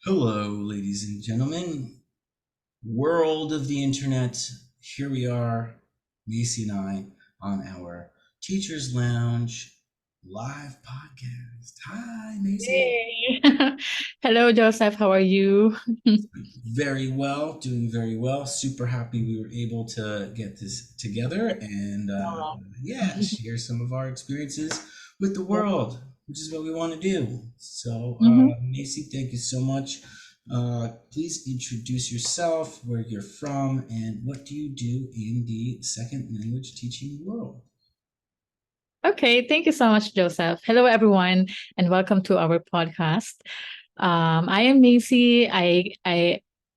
Hello, ladies and gentlemen, world of the internet. Here we are, Maycee and I, on our Teachers Lounge live podcast. Hi, Maycee. Hey. Hello, Joseph. How are you? Very well, doing very well. Super happy we were able to get this together and Wow. yeah, share some of our experiences with the Yep. world, which is what we want to do. So, hmm Maycee, thank you so much. Please introduce yourself, where you're from, and what do you do in the second language teaching world? Okay, thank you so much, Joseph. Hello, everyone, and welcome to our podcast. I am Macy. I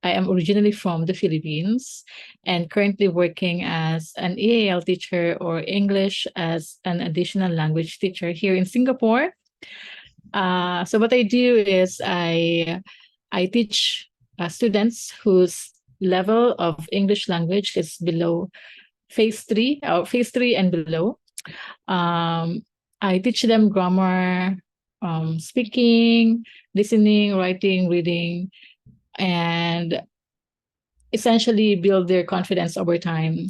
am originally from the Philippines and currently working as an EAL teacher or English as an additional language teacher here in Singapore. So what I do is I teach students whose level of English language is below phase three and below. Um, I teach them grammar, speaking, listening, writing, reading, and essentially build their confidence over time.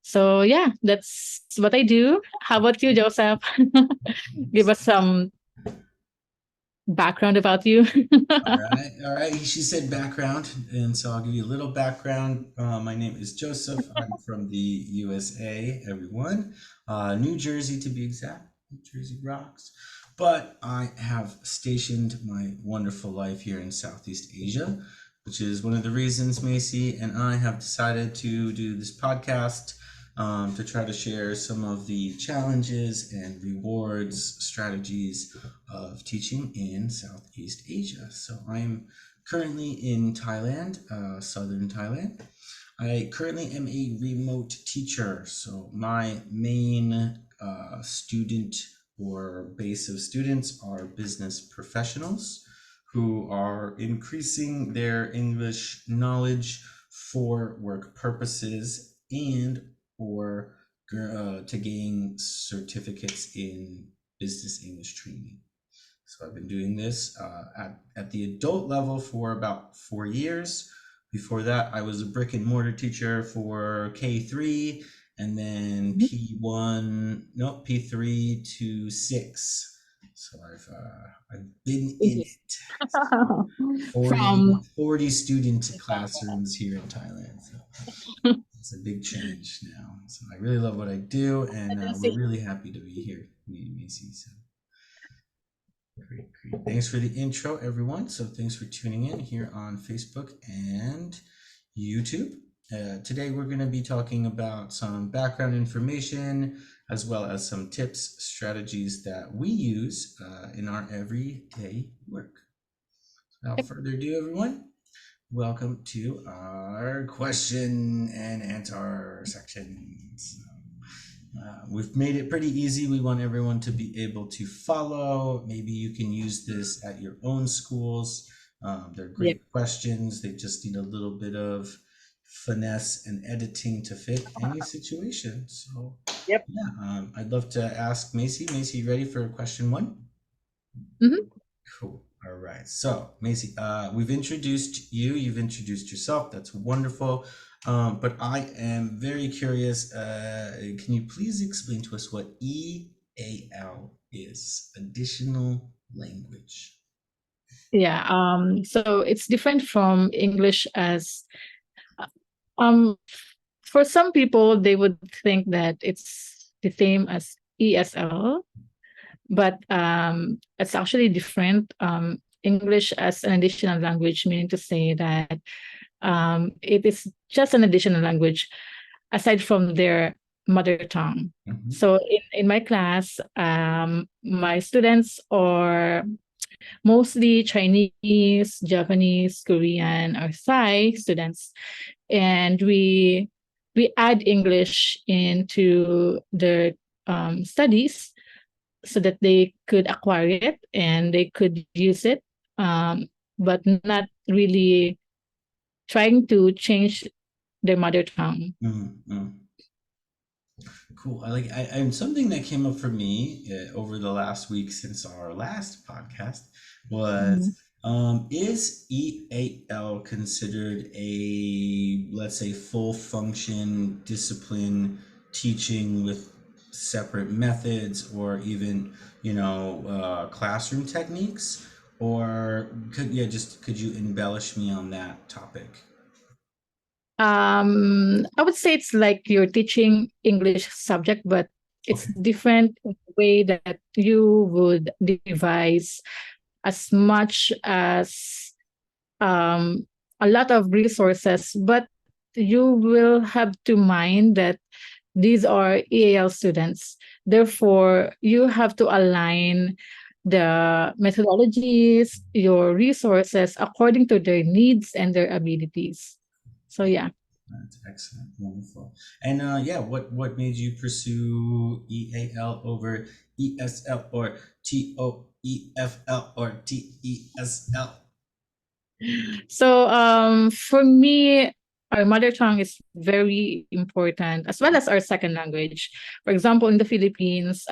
So yeah, that's what I do. How about you, Joseph? Give us some background about you. All right, all right. She said background, and so I'll give you a little background. My name is Joseph. I'm from the USA, everyone. New Jersey to be exact. New Jersey rocks. But I have stationed my wonderful life here in Southeast Asia, which is one of the reasons Maycee and I have decided to do this podcast to try to share some of the challenges and rewards, strategies of teaching in Southeast Asia. So I'm currently in Thailand, southern Thailand. I currently am a remote teacher. So my main student or base of students are business professionals who are increasing their English knowledge for work purposes and or to gain certificates in business English training. So I've been doing this at the adult level for about 4 years. Before that, I was a brick and mortar teacher for K3 and then P1, no, P3 to 6. So I've been in it. From 40 student classrooms here in Thailand. So it's a big change now. So I really love what I do, and we're really happy to be here, me and Macy. So great, great. Thanks for the intro, everyone. So thanks for tuning in here on Facebook and YouTube. Today we're going to be talking about some background information as well as some tips, strategies that we use in our everyday work. Without further ado, everyone, welcome to our question and answer sections. We've made it pretty easy. We want everyone to be able to follow. Maybe you can use this at your own schools. They're Yep. great questions. They just need a little bit of finesse and editing to fit any situation. So, Yep. yeah, I'd love to ask Maycee. Maycee, you ready for question one? hmm Cool. All right. So, Maycee, we've introduced you. You've introduced yourself. That's wonderful. But I am very curious. Can you please explain to us what EAL is? Additional language. Yeah. So it's different from English as um for some people they would think that it's the same as ESL, but it's actually different. English as an additional language, meaning to say that it is just an additional language aside from their mother tongue. Mhm. So in my class, my students are mostly Chinese, Japanese, Korean, or Thai students, and we add English into their studies so that they could acquire it and they could use it, but not really trying to change their mother tongue. Mhm. Mhm. Cool. And something that came up for me over the last week since our last podcast was Mhm. Is EAL considered a, let's say, full function discipline teaching with separate methods or even, classroom techniques? Or could you embellish me on that topic? I would say it's like you're teaching English subject, but it's Okay. different in the way that you would devise as much as um, a lot of resources, but you will have to mind that these are EAL students. Therefore, you have to align the methodologies, your resources according to their needs and their abilities. So, yeah. That's excellent. Wonderful. And yeah, what made you pursue EAL over ESL or TOEFL or TESL? So for me, our mother tongue is very important as well as our second language. For example, in the Philippines,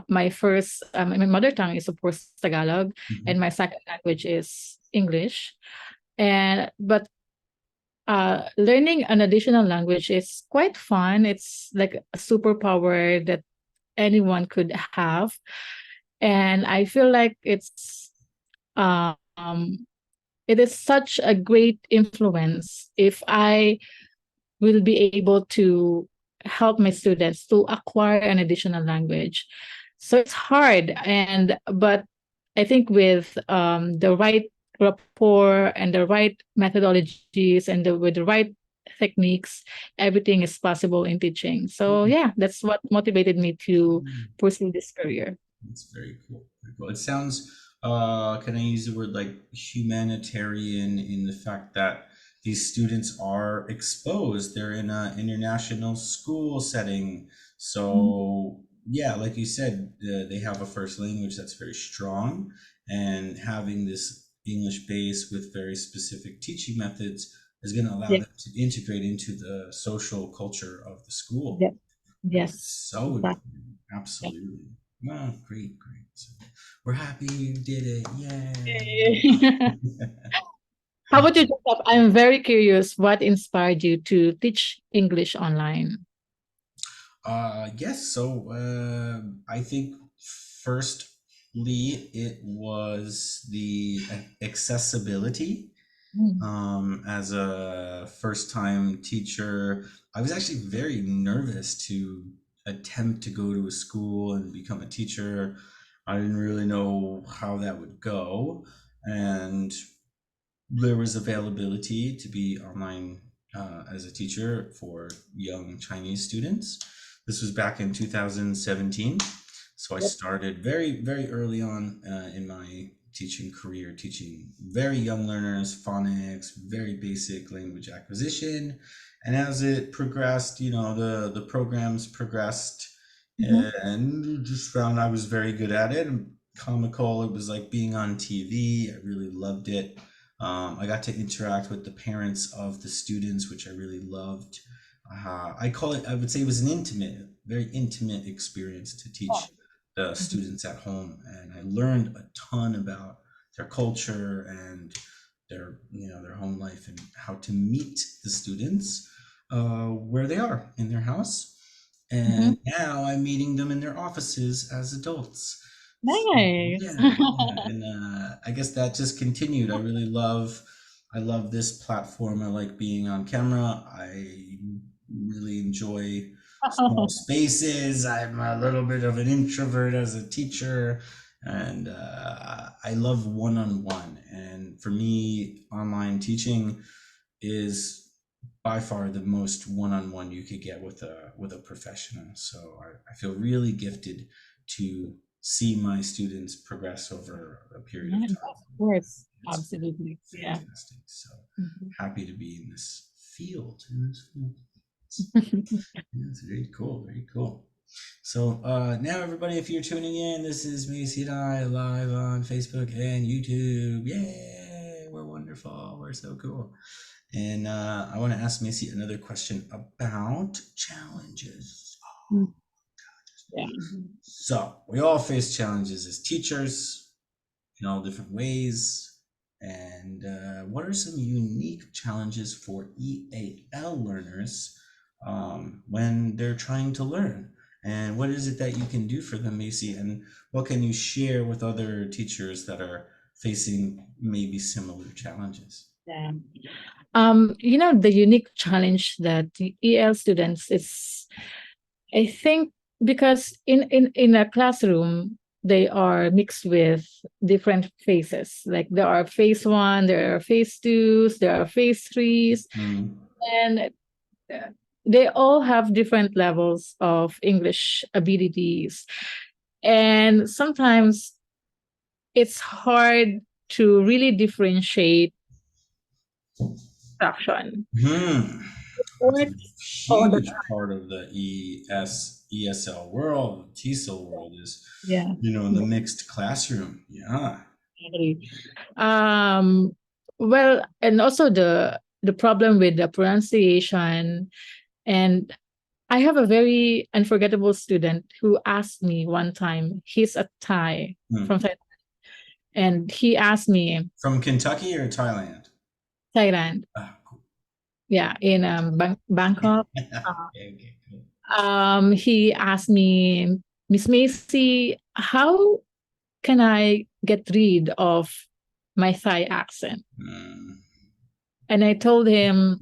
my first my mother tongue is of course Tagalog, and Mhm. my second language is English. And but learning an additional language is quite fun. It's like a superpower that anyone could have, and I feel like um it is such a great influence if I will be able to help my students to acquire an additional language. So it's hard, and but I think with the right rapport and the right methodologies and with the right techniques, everything is possible in teaching. So yeah, that's what motivated me to pursue this career. It's very cool. Very cool. It sounds, can I use the word like humanitarian in the fact that these students are exposed. They're in an international school setting. Mhm. So, yeah, like you said, they have a first language that's very strong. And having this English base with very specific teaching methods is going to allow Yeah, them to integrate into the social culture of the school. yeah, yes, So exactly. important. Yeah. Absolutely. Wow, great, great. So we're happy you did it. Yay. Yay. How about you, Jacob? I'm very curious what inspired you to teach English online? Yes, so I think firstly it was the accessibility. Mm. As a first time teacher, I was actually very nervous to attempt to go to a school and become a teacher. I didn't really know how that would go. And there was availability to be online as a teacher for young Chinese students. This was back in 2017. So I Yep. started very, very early on in my teaching career, teaching very young learners phonics, very basic language acquisition. And as it progressed, the programs progressed Mhm. and just found I was very good at it. And comical, it was like being on TV. I really loved it. I got to interact with the parents of the students, which I really loved. I would say it was an very intimate experience to Oh. teach the Mhm. students at home. And I learned a ton about their culture and their home life and how to meet the students where they are in their house. Mhm. And now I'm meeting them in their offices as adults. So, Nice. yeah, and I guess that just continued. I love this platform. I like being on camera. I really enjoy small spaces. I'm a little bit of an introvert as a teacher, and I love one-on-one. And for me, online teaching is by far the most one-on-one you could get with a professional. So I feel really gifted to see my students progress over a period of Yeah, time. of course. It's Absolutely. Yeah. fantastic. So Mhm. happy to be in this field. In this field. Yeah, it's very cool. Very cool. So now, everybody, if you're tuning in, this is Maycee and I live on Facebook and YouTube. Yay! We're wonderful. We're so cool. And I want to ask Macy another question about challenges. Mm. Yeah. So we all face challenges as teachers. in all different ways. And what are some unique challenges for EAL learners when they're trying to learn? And what is it that you can do for them, Macy? And what can you share with other teachers that are facing maybe similar challenges? Yeah. The unique challenge that the EL students is, I think, because in a classroom they are mixed with different phases. Like there are phase one, there are phase twos, there are phase threes, Mm. and uh, they all have different levels of English abilities. And sometimes it's hard to really differentiate fraction. Hmm. That's a Works all the huge part of the ESL world, TESOL world is, Yeah, the mixed classroom. Yeah. exactly. Well, and also the problem with the pronunciation. And I have a very unforgettable student who asked me one time. He's a Thai Hmm. from Thailand, and he asked me, From Kentucky or Thailand? Thailand, Ah, cool. yeah, in Bangkok. Uh, Okay, okay, cool. he asked me, Miss Macy, how can I get rid of my Thai accent? Hmm. And I told him,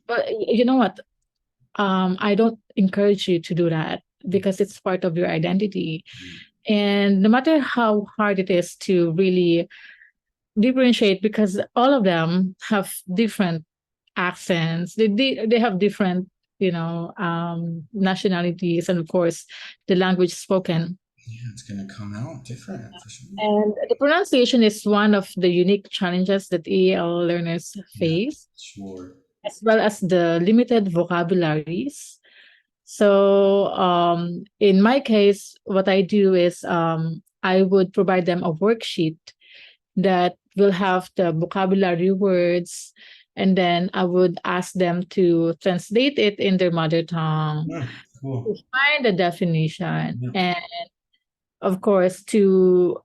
but you know what? I don't encourage you to do that because it's part of your identity. And no matter how hard it is to really differentiate, because all of them have different accents, they have different, nationalities, and of course, the language spoken. Yeah, it's gonna come out different for sure. And the pronunciation is one of the unique challenges that EL learners Yeah, face, sure. as well as the limited vocabularies. So, in my case, what I do is I would provide them a worksheet that will have the vocabulary words, and then I would ask them to translate it in their mother tongue, Hmm, to cool. find the definition, Yeah, and of course, to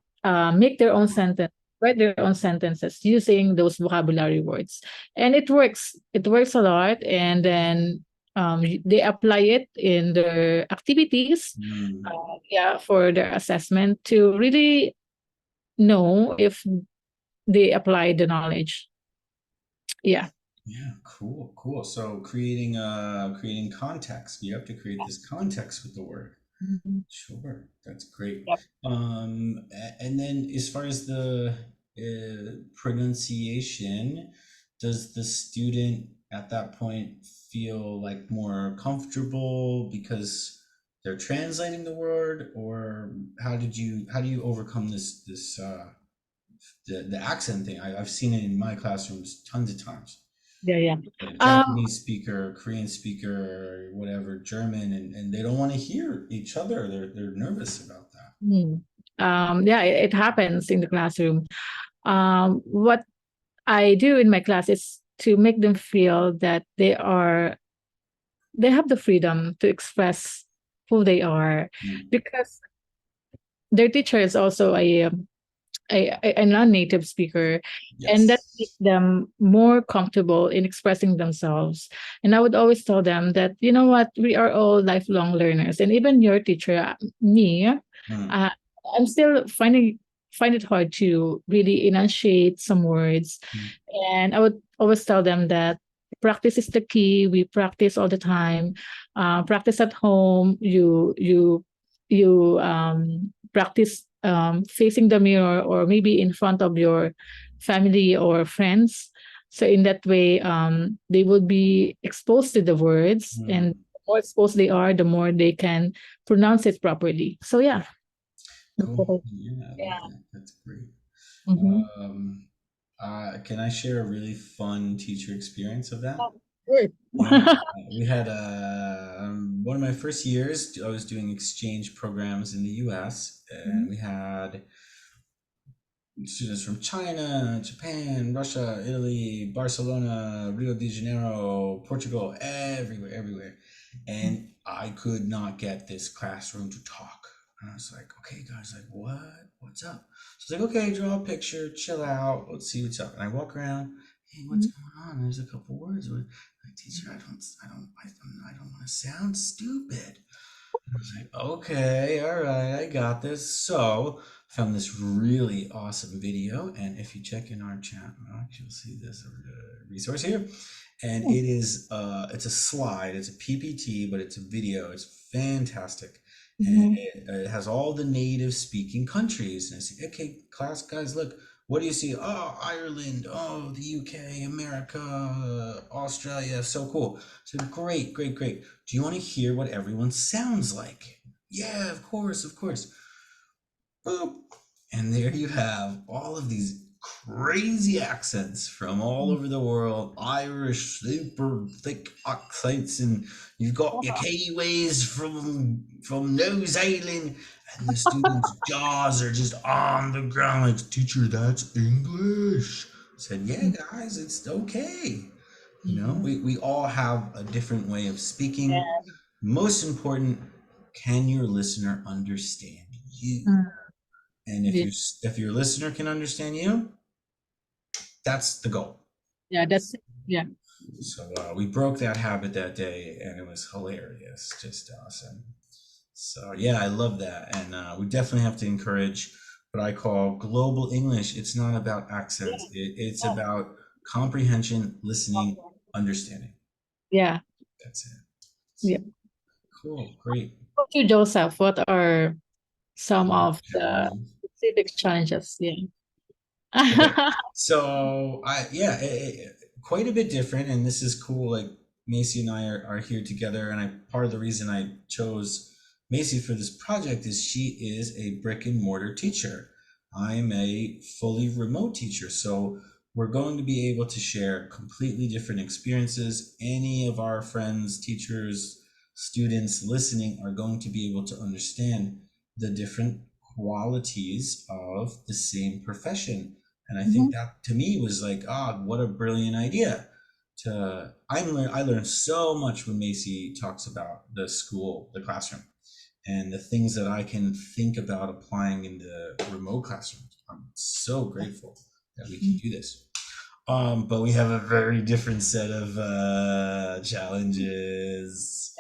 make their own sentence, write their own sentences using those vocabulary words. And it works. It works a lot. And then they apply it in their activities, hmm. yeah, for their assessment to really know if they apply the knowledge. Yeah. Yeah, cool, cool. So creating context. You have to create this context with the word. Mhm. Sure, that's great. Yep. And then as far as the pronunciation, does the student at that point feel like more comfortable because they're translating the word, or how do you overcome the accent thing? I've seen it in my classrooms tons of times. Yeah. Yeah. Like Um, Japanese speaker, Korean speaker, whatever, German, and they don't want to hear each other. They're nervous about that. hmm. Yeah, it happens in the classroom. What I do in my class is to make them feel that they have the freedom to express who they are, Mm. because their teacher is also a non-native speaker, and that Yes. makes them more comfortable in expressing themselves. And I would always tell them that, you know what, we are all lifelong learners, and even your teacher, me, Mm. uh, I'm still find it hard to really enunciate some words. Mm. And I would always tell them that practice is the key. We practice all the time. Practice at home. You practice facing the mirror, or maybe in front of your family or friends. So in that way, they would be exposed to the words, and Mm. the more exposed they are, the more they can pronounce it properly. So yeah, that's what Cool. I, Yeah, I love yeah. that. That's great. Mm-hmm. Um, can I share a really fun teacher experience of that? Good. Yeah, we had one of my first years. I was doing exchange programs in the U.S., and we had students from China, Japan, Russia, Italy, Barcelona, Rio de Janeiro, Portugal, everywhere, everywhere. And I could not get this classroom to talk. And I was like, okay, guys, like, what? what's up? She's like, okay, draw a picture, chill out, let's see what's up. And I walk around, hey, what's Mhm. going on? There's a couple words. Like, teacher, I don't want to sound stupid. I was like, okay, all right, I got this. So I found this really awesome video, and if you check in our chat box, you'll see this resource here, and it's a slide, it's a PPT, but it's a video. It's fantastic, and Mhm. it has all the native speaking countries. And I say, okay, class guys, look. What do you see? Oh, Ireland. Oh, the UK, America, Australia. So cool. So great, great, great. Do you want to hear what everyone sounds like? Yeah, of course, of course. Boop. And there you have all of these crazy accents from all over the world, Irish, super thick accents, and you've got your Kiwis from New Zealand, and the students' jaws are just on the ground like, teacher, that's English. I said, yeah, guys, it's okay. You know, Mhm. we all have a different way of speaking. Yeah. Most important, can your listener understand you? Mm. And Yeah, if your listener can understand you, that's the goal. yeah, that's yeah. So we broke that habit that day, and it was hilarious, just awesome. So yeah, I love that, and we definitely have to encourage what I call global English. It's not about accents; it's about comprehension, listening, understanding. Yeah. That's it. Yeah. Cool, great. What about you, Joseph? What are some of the Challenges. specific challenges? Yeah. Okay. So quite a bit different, and this is cool. Like Macy and I are here together, and I part of the reason I chose Macy for this project is she is a brick and mortar teacher. I'm a fully remote teacher, so we're going to be able to share completely different experiences. Any of our friends, teachers, students listening are going to be able to understand the different qualities of the same profession, and I think Mhm. that to me was like, ah, what a brilliant idea. I learned so much when Macy talks about the school, the classroom, and the things that I can think about applying in the remote classroom. I'm so grateful that we can Mhm. do this. But we have a very different set of challenges.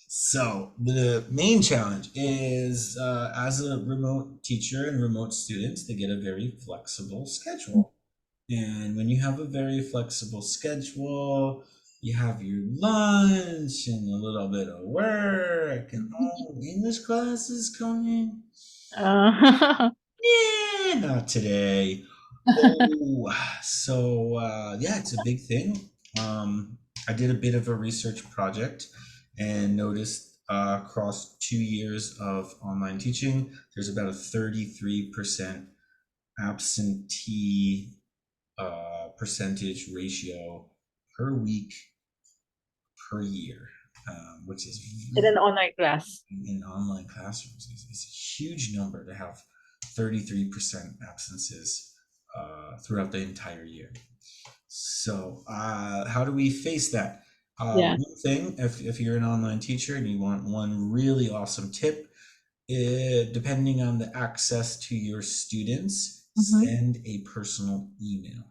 So the main challenge is as a remote teacher and remote students, they get a very flexible schedule. And when you have a very flexible schedule, you have your lunch and a little bit of work, and oh, English class is coming. Uh, Yeah, not today. Oh, so yeah, it's a big thing. I did a bit of a research project and noticed across 2 years of online teaching, there's about a 33% absentee percentage ratio per week per year, which is in an online class. in online classrooms is a huge number to have 33% absences throughout the entire year. So, how do we face that? Yeah. One thing, if you're an online teacher and you want one really awesome tip, depending on the access to your students, Mhm. send a personal email.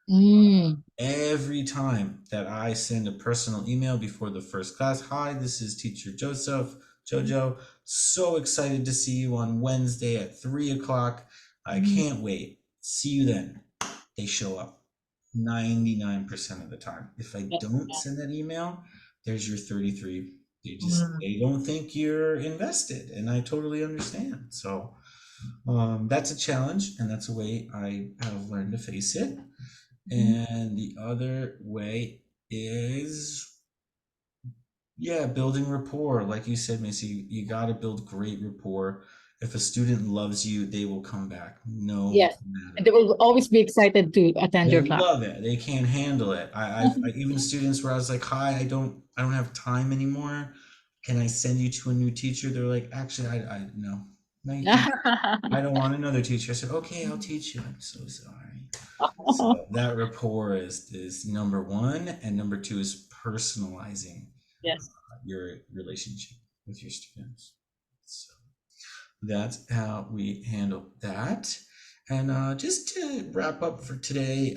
Mm. Every time that I send a personal email before the first class, hi, this is teacher Joseph, Jojo. So excited to see you on Wednesday at 3 o'clock. I Mhm. can't wait. See you then. They show up 99% of the time. If I Yeah. don't send that email, there's your 33. Mm. They don't think you're invested, and I totally understand. So that's a challenge, and that's a way I have learned to face it. Mhm. And the other way is, yeah, building rapport. Like you said, Missy, you got to build great rapport. If a student loves you, they will come back no Yes. They matter. will always be excited to attend They your class. love it. They can't handle it. Even students where I was like, hi, I don't have time anymore. Can I send you to a new teacher? They're like, actually, I no, no, you can't. I don't want another teacher. I said, okay, I'll teach you. I'm so sorry. So that rapport is number one, and number two is personalizing Yes. your relationship with your students. So that's how we handle that. And just to wrap up for today,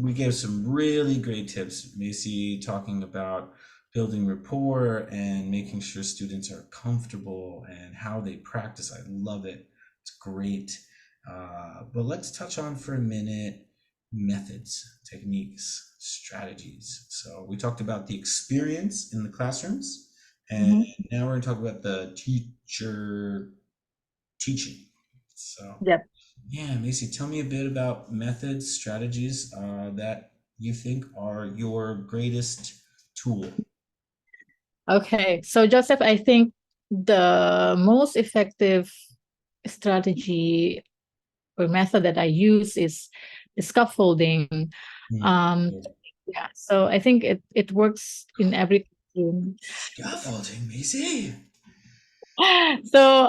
we gave some really great tips. Macy talking about building rapport and making sure students are comfortable and how they practice. I love it. It's great. But let's touch on for a minute methods, techniques, strategies. So we talked about the experience in the classrooms, and Mhm. now we're going to talk about the teacher teaching. So, Yep. yeah, Macy, tell me a bit about methods, strategies that you think are your greatest tool. Okay. So, Joseph, I think the most effective strategy or method that I use is scaffolding. Hmm. Um, yeah. So I think it works in every classroom. Scaffolding, Macy. So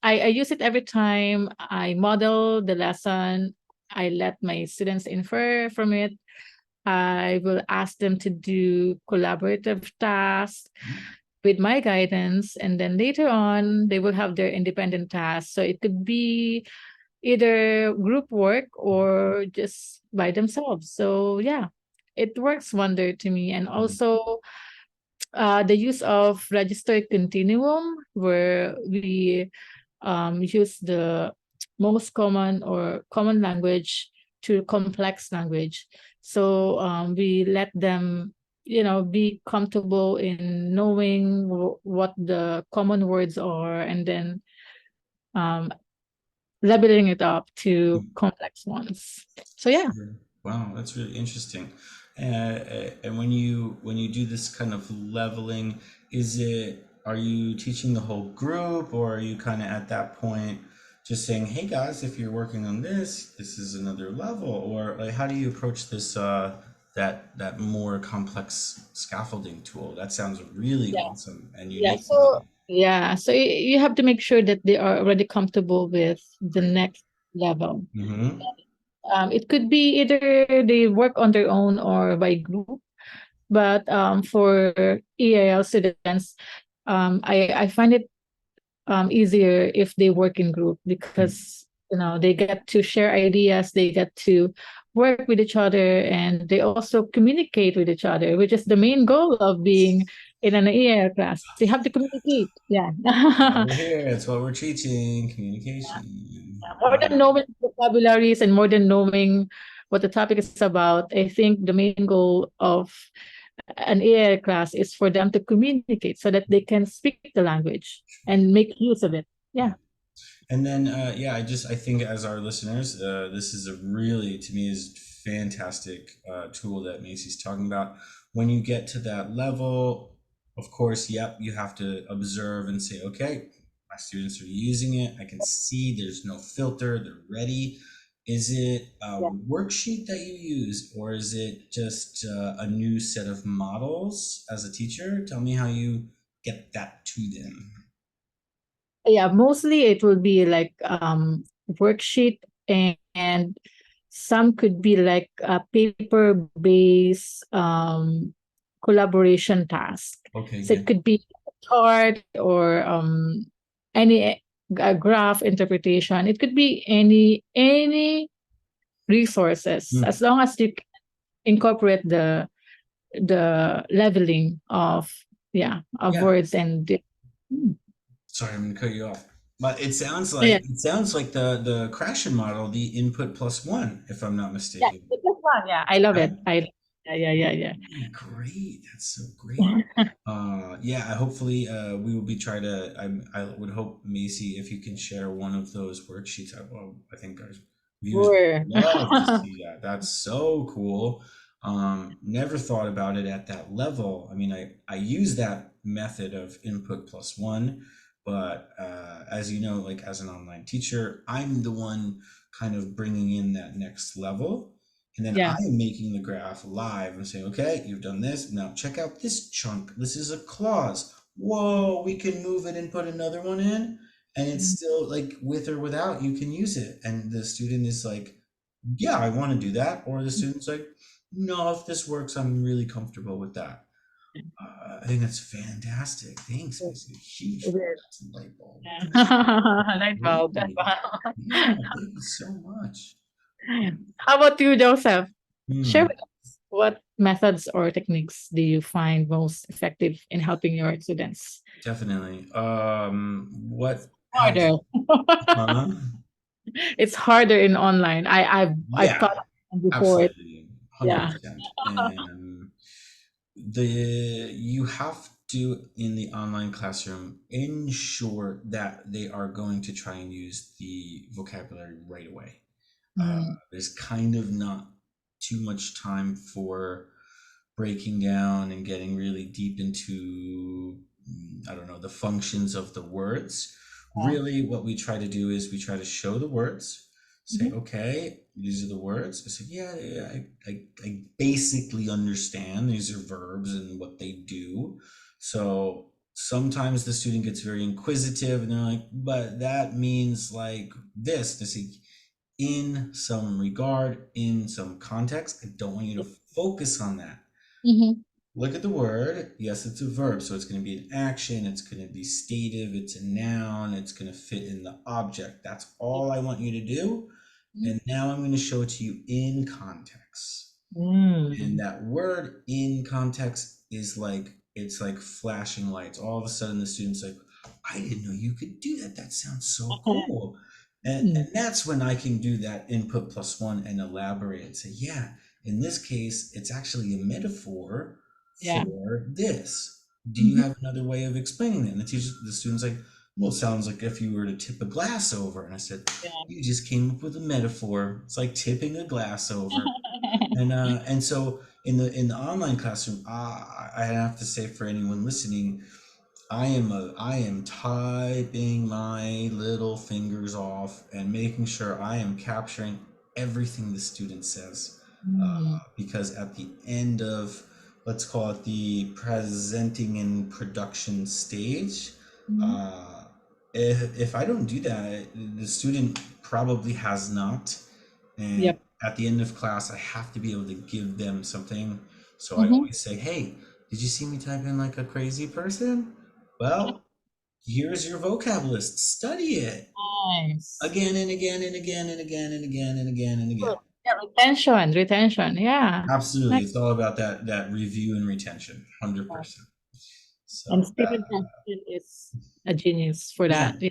I use it every time I model the lesson. I let my students infer from it. I will ask them to do collaborative tasks with my guidance, and then later on they will have their independent tasks. So it could be either group work or just by themselves. So yeah, it works wonder to me. And also the use of register continuum, where we use the most common or common language to complex language. So we let them, be comfortable in knowing what the common words are, and then um, leveling it up to complex ones. So yeah. Sure. Wow, that's really interesting. And when you do this kind of leveling, are you teaching the whole group, or are you kind of at that point just saying, "Hey guys, if you're working on this, this is another level," or like how do you approach this that more complex scaffolding tool? That sounds really Yeah. awesome and Yeah. unique. So you have to make sure that they are already comfortable with the Great. next level. Mm-hmm. It could be either they work on their own or by group. But for EAL students, I find it easier if they work in group, because they get to share ideas, they get to work with each other, and they also communicate with each other, which is the main goal of being in an EAL class. They have to communicate. Yeah. Why we're here. That's what we're teaching. Communication. More than knowing vocabularies and more than knowing what the topic is about, I think the main goal of an AI class is for them to communicate so that they can speak the language and make use of it. Yeah. Yeah. And then, yeah, I think as our listeners, this is a really, to me, is fantastic tool that Macy's talking about. When you get to that level, of course, yep, you have to observe and say, okay, my students are using it. I can see there's no filter. They're ready. Is it a Yeah. worksheet that you use, or is it just a new set of models as a teacher? Tell me how you get that to them. Yeah, mostly it will be like worksheet, and some could be like a paper based collaboration task. Okay, So it good. could be a chart or any a graph interpretation. It could be any resources, Hmm. as long as you can incorporate the leveling of, yeah, of Yeah. words and Mm. Sorry, I'm gonna cut you off. But Yeah. it sounds like the Krashen model, the input plus one, if I'm not Yeah, mistaken. it's just fun. Yeah, I love Right? it. Yeah. Yeah, great. That's so great. Yeah, hopefully we will be trying to. I would hope Macy, if you can share one of those worksheets. I think our viewers would Sure. love to see that. That's so cool. Never thought about it at that level. I mean, I use that method of input plus one, but as you know, like as an online teacher, I'm the one kind of bringing in that next level. And then I Yeah. am making the graph live and saying, okay, you've done this. Now check out this chunk. This is a clause. Whoa, we can move it and put another one in. And it's still like with or without, you can use it. And the student is like, yeah, I want to do that. Or the student's like, no, if this works, I'm really comfortable with that. I think that's fantastic. Thanks, It Missy. Huge is. that's a light bulb. That's Yeah. Light bulb. Light great. Yeah, bulb. thank you so much. How about you, Joseph? Share Hmm, with us what methods or techniques do you find most effective in helping your students? definitely. What has, Harder. huh? It's harder in online. I've Yeah, thought before. absolutely. Yeah. 100%. And the you have to in the online classroom ensure that they are going to try and use the vocabulary right away. Mm, There's kind of not too much time for breaking down and getting really deep into, I don't know, the functions of the words. yeah. Really, what we try to do is we try to show the words, say, Mhm. okay, these are the words. I say, yeah, yeah, I basically understand these are verbs and what they do. So sometimes the student gets very inquisitive and they're like, but that means like this. They say, in some regard, in some context. I don't want you to focus on that. Mhm. Look at the word. Yes, it's a verb, so it's going to be an action, it's going to be stative, it's a noun, it's going to fit in the object. That's all I want you to do. Mhm. And now I'm going to show it to you in context. And Mm. that word in context is like it's like flashing lights. All of a sudden the student's like, I didn't know you could do that. That sounds so cool. And Mm. that's when I can do that input plus one and elaborate and say, yeah, in this case, it's actually a metaphor Yeah. for this. Do you Mhm. have another way of explaining it? And the student's like, well, it sounds like if you were to tip a glass over. And I said, Yeah. you just came up with a metaphor. It's like tipping a glass over. And so in the online classroom, I have to say for anyone listening, I am typing my little fingers off and making sure I am capturing everything the student says, Mm. because at the end of, let's call it the presenting and production stage, Mhm. uh, if I don't do that, the student probably has not. And Yep. at the end of class, I have to be able to give them something. So I Mhm. always say, hey, did you see me type in like a crazy person? Well, here's your vocab list. Study it Nice. again and again and again and again and again and again and again. Good. Yeah, retention, retention. Yeah. Absolutely. Nice. It's all about that review and retention. 100%. And So, Stephen Johnson is a genius for yeah, that. Yeah.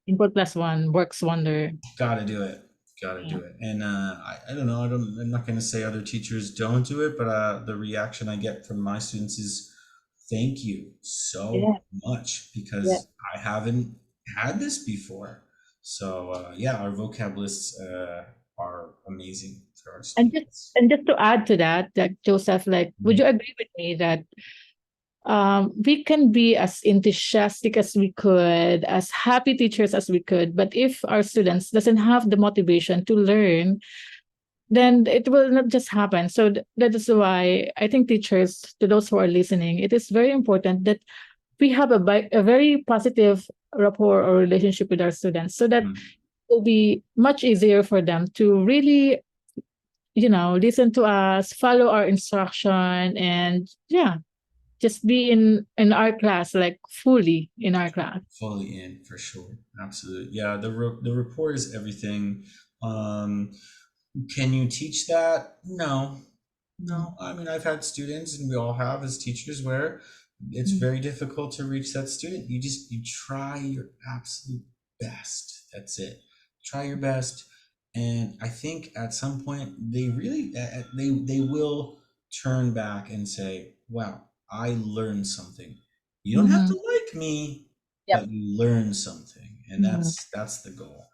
Input plus one works wonder. gotta do it. Gotta Yeah. do it. And I don't know. I'm not going to say other teachers don't do it, but the reaction I get from my students is thank you so Yeah. much Yeah. because I haven't had this before. So, yeah, our vocab lists are amazing for our And just students. and just to add to that, that Joseph, like, would Mhm. you agree with me that we can be as enthusiastic as we could, as happy teachers as we could, but if our students doesn't have the motivation to learn, then it will not just happen. So that is why I think teachers, to those who are listening, it is very important that we have a very positive rapport or relationship with our students, so that it Mhm. will be much easier for them to really, listen to us, follow our instruction, and yeah, just be in our class, like fully in our class. Fully in for sure. Absolutely. Yeah, the report is everything. Um, Can you teach that? No, no. Mm, I mean, I've had students, and we all have as teachers, where it's mm, very difficult to reach that student. You try your absolute best. That's it. Try your best, and I think at some point they really they will turn back and say, "Wow, I learned something." You don't have to mhm. like me, Yep. but you learn something, and Mhm. that's the goal.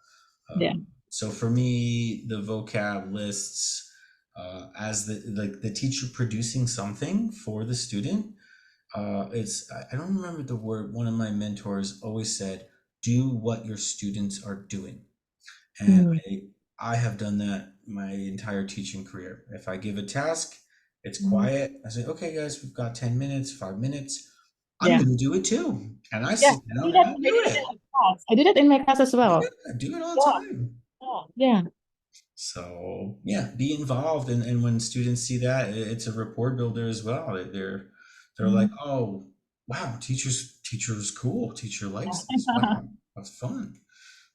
Yeah. So for me, the vocab lists, as the teacher producing something for the student. It's I don't remember the word. One of my mentors always said, "Do what your students are doing," and Mm, I have done that my entire teaching career. If I give a task, it's mhm. quiet. I say, "Okay, guys, we've got 10 minutes, 5 minutes. I'm Yeah. going to do it too," and I Yeah. sit I do down and that. I I do do that it. in my class. I do that in my class as Yeah, well. I do it all the Yeah. time. Yeah. So yeah, be involved, and when students see that, it's a rapport builder as well. They're they're like, "Oh, wow, teacher's cool. Teacher likes this. Wow, that's fun."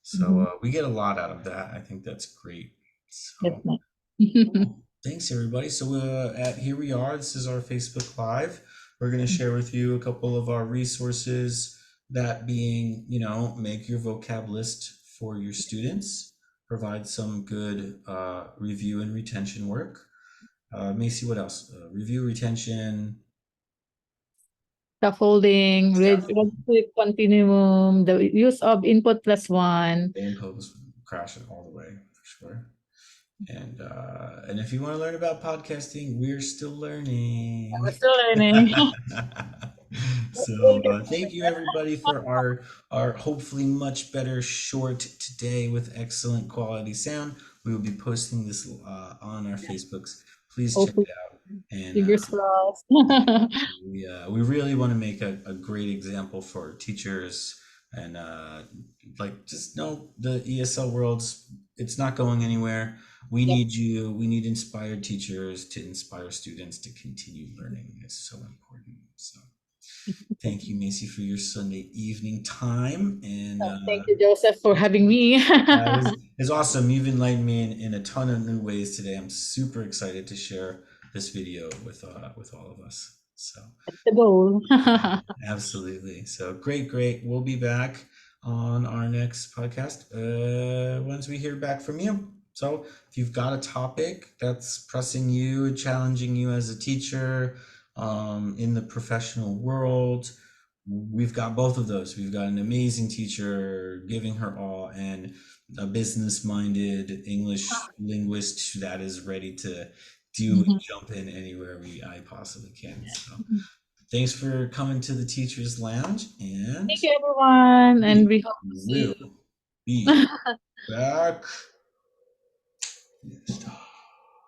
So Mhm. we get a lot out of that. I think that's great. That's So nice. cool. Thanks, everybody. So at here we are. This is our Facebook Live. We're going to share with you a couple of our resources. That being, make your vocab list for your students. Provide some good review and retention work. Macy, what else? Review, retention, Scaffolding, scaffolding, read continuum, the use of input plus one. and post, crash it all the way for sure. And if you want to learn about podcasting, we're still learning. We're still learning. So thank you everybody for our hopefully much better short today with excellent quality sound. We will be posting this on our Facebooks. Please check Hopefully, it out. And fingers crossed. we really want to make a great example for teachers and like just know the ESL world's it's not going anywhere. We Yep. need you. We need inspired teachers to inspire students to continue learning. It's so important. So thank you, Macy, for your Sunday evening time. And Thank you, Joseph, for having me. it's awesome. You've enlightened me in a ton of new ways today. I'm super excited to share this video with all of us. So The goal. absolutely. So great, great. We'll be back on our next podcast once we hear back from you. So if you've got a topic that's pressing you, challenging you as a teacher in the professional world, we've got both of those. We've got an amazing teacher giving her all and a business-minded English linguist that is ready to do and Mhm. jump in anywhere I possibly can. So thanks for coming to the Teachers Lounge, and Thank you, everyone, and we we hope to see will you. be back next time.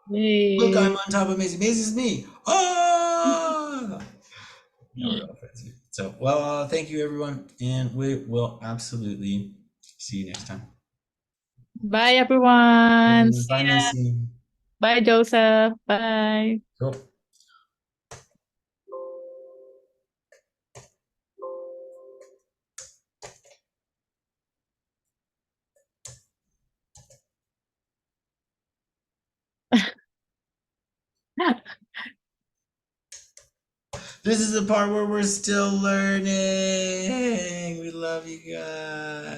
Look, I'm Yay. on top of Maisie. Maisie's me. Oh! Now we're all friends here. So, well, thank you, everyone, and we will absolutely see you next time. Bye, everyone. See Bye, ya. Macy. Bye, Joseph. Bye. Cool. This is the part where we're still learning. We love you guys.